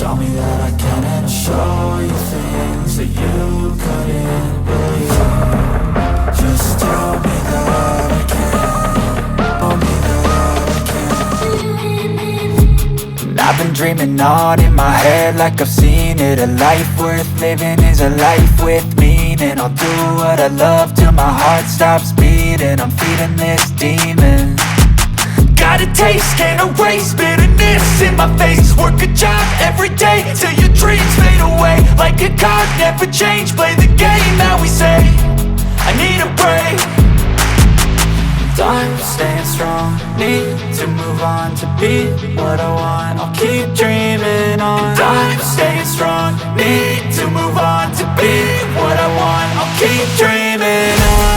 Tell me that I can and I'll show you things that you couldn't believe. Just tell me that I can. Tell me that I can. I've been dreaming on in my head like I've seen it. A life worth living is a life with meaning. I'll do what I love till my heart stops beating. I'm feeding this demon. Got a taste, can't erase bitterness in my face. Work a job every day till your dreams fade away. Like a card, never change, play the game that we say. I need a break. Time staying strong, need to move on to be what I want. I'll keep dreaming on. Time staying strong, need to move on to be what I want. I'll keep dreaming on.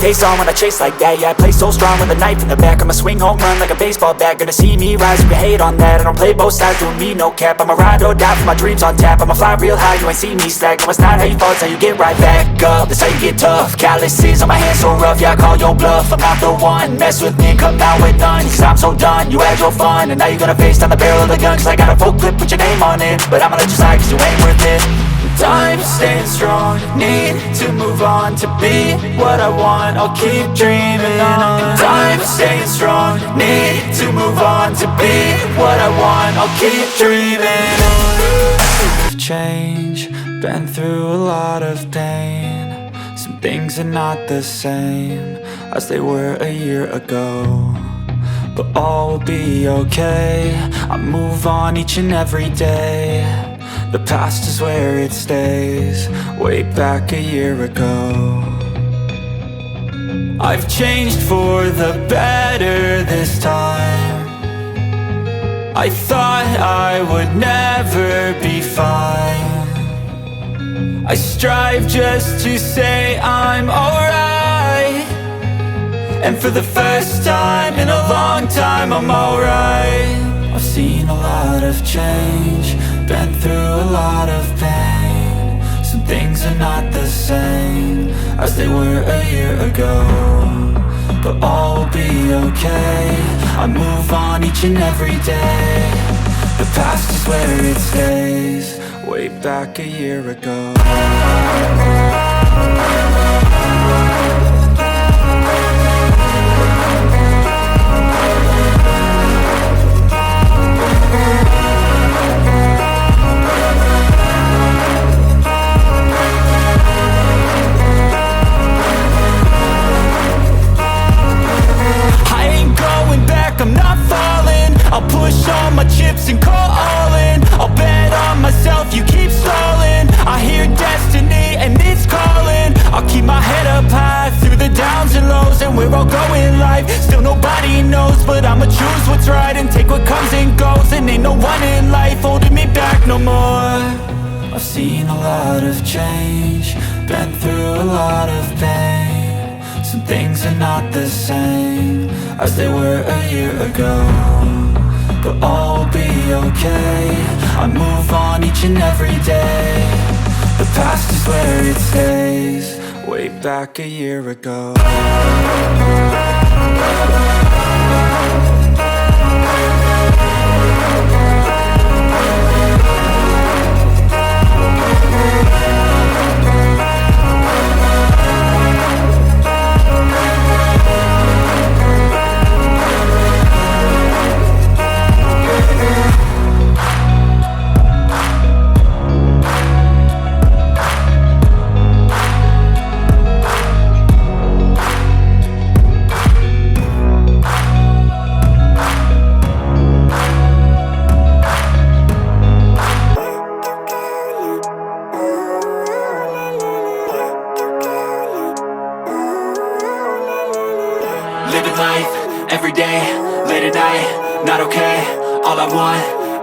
Face on when I chase like that, yeah, I play so strong with a knife in the back. I'ma swing home run like a baseball bat. Gonna see me rise if you hate on that. I don't play both sides, doing me no cap. I'ma ride or die for my dreams on tap. I'ma fly real high, you ain't see me slack. No, it's not how you fall, it's how you get right back up. That's how you get tough. Calluses on my hands so rough, yeah, I call your bluff. I'm not the one, mess with me and come out with none. Cause I'm so done, you had your fun. And now you're gonna face down the barrel of the gun. Cause I got a full clip, put your name on it. But I'ma let you slide cause you ain't worth it. Time staying strong, need to move on to be what I want. I'll keep dreaming on. Time staying strong, need to move on to be what I want. I'll keep dreaming on. Change, been through a lot of pain. Some things are not the same as they were a year ago, but all will be okay. I move on each and every day. The past is where it stays, way back a year ago. I've changed for the better this time. I thought I would never be fine. I strive just to say I'm alright. And for the first time in a long time I'm alright. I've seen a lot of change, been through a lot of pain. Some things are not the same as they were a year ago, but all will be okay. I move on each and every day. The past is where it stays, way back a year ago. I'm not falling, I'll push all my chips and call all in. I'll bet on myself, you keep stalling. I hear destiny and it's calling. I'll keep my head up high through the downs and lows. And we're all going life, still nobody knows. But I'ma choose what's right and take what comes and goes. And ain't no one in life holding me back no more. I've seen a lot of change, been through a lot of pain. Some things are not the same as they were a year ago, but all will be okay. I move on each and every day. The past is where it stays, way back a year ago. Living life, every day, late at night, not okay. All I want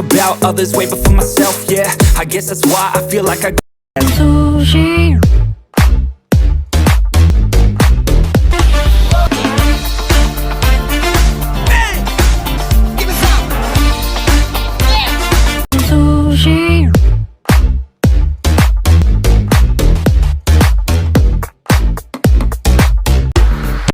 about others way before myself, yeah. I guess that's why I feel like I Sushi